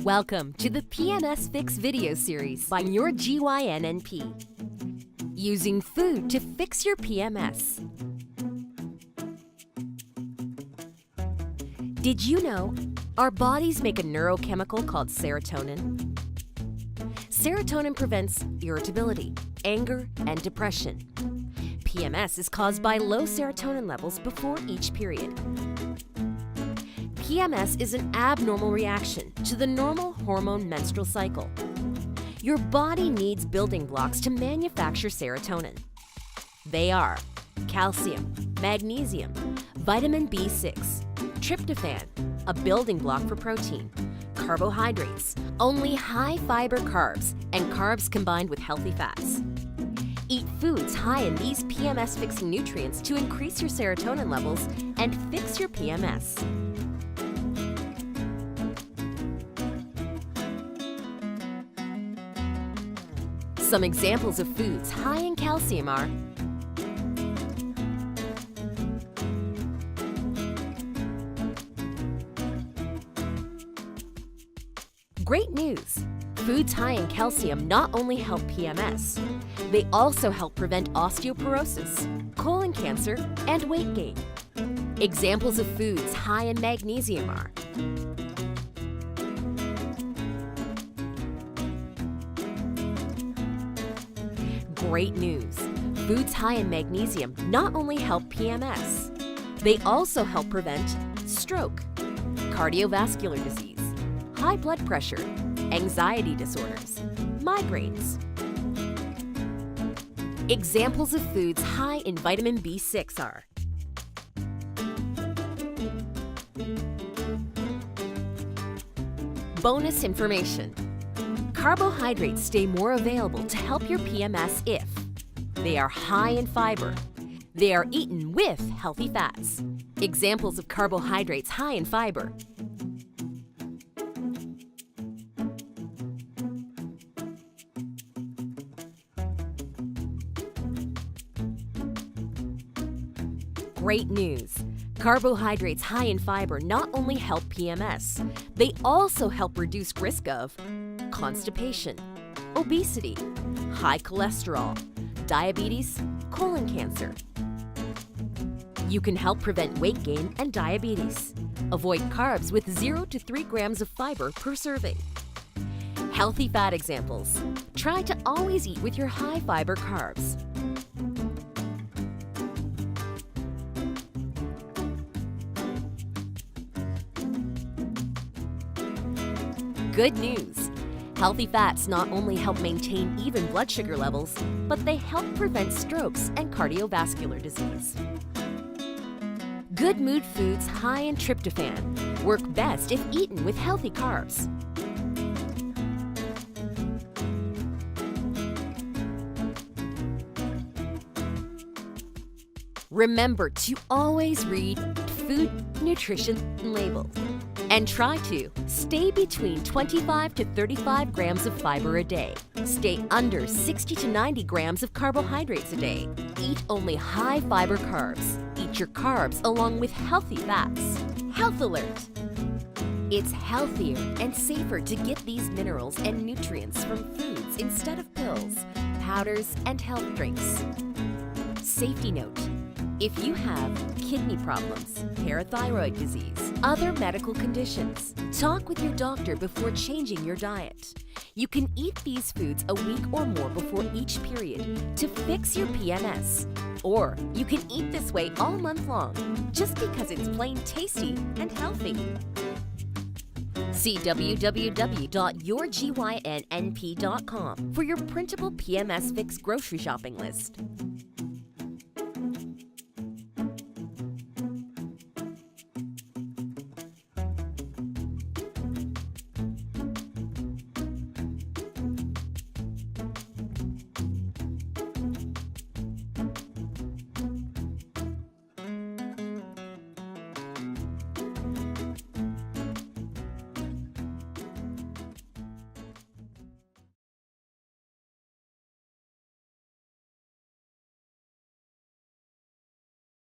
Welcome to the PMS Fix video series by YourGynNP. Using food to fix your PMS. Did you know our bodies make a neurochemical called serotonin? Serotonin prevents irritability, anger, and depression. PMS is caused by low serotonin levels before each period. PMS is an abnormal reaction to the normal hormone menstrual cycle. Your body needs building blocks to manufacture serotonin. They are calcium, magnesium, vitamin B6, tryptophan, a building block for protein, carbohydrates, only high-fiber carbs, and carbs combined with healthy fats. Eat foods high in these PMS-fixing nutrients to increase your serotonin levels and fix your PMS. Some examples of foods high in calcium are great news! Foods high in calcium not only help PMS, they also help prevent osteoporosis, colon cancer, and weight gain. Examples of foods high in magnesium are great news! Foods high in magnesium not only help PMS, they also help prevent stroke, cardiovascular disease, high blood pressure, anxiety disorders, migraines. Examples of foods high in vitamin B6 are bonus information. Carbohydrates stay more available to help your PMS if they are high in fiber. They are eaten with healthy fats. Examples of carbohydrates high in fiber. Great news! Carbohydrates high in fiber not only help PMS, they also help reduce risk of constipation, obesity, high cholesterol, diabetes, colon cancer. You can help prevent weight gain and diabetes. Avoid carbs with 0 to 3 grams of fiber per serving. Healthy fat examples. Try to always eat with your high fiber carbs. Good news! Healthy fats not only help maintain even blood sugar levels, but they help prevent strokes and cardiovascular disease. Good mood foods high in tryptophan work best if eaten with healthy carbs. Remember to always read food nutrition labels. And try to stay between 25 to 35 grams of fiber a day. Stay under 60 to 90 grams of carbohydrates a day. Eat only high fiber carbs. Eat your carbs along with healthy fats. Health alert! It's healthier and safer to get these minerals and nutrients from foods instead of pills, powders, and health drinks. Safety note: if you have kidney problems, parathyroid disease, other medical conditions, talk with your doctor before changing your diet. You can eat these foods a week or more before each period to fix your PMS. Or you can eat this way all month long just because it's plain tasty and healthy. See www.yourgynNP.com for your printable PMS Fix grocery shopping list.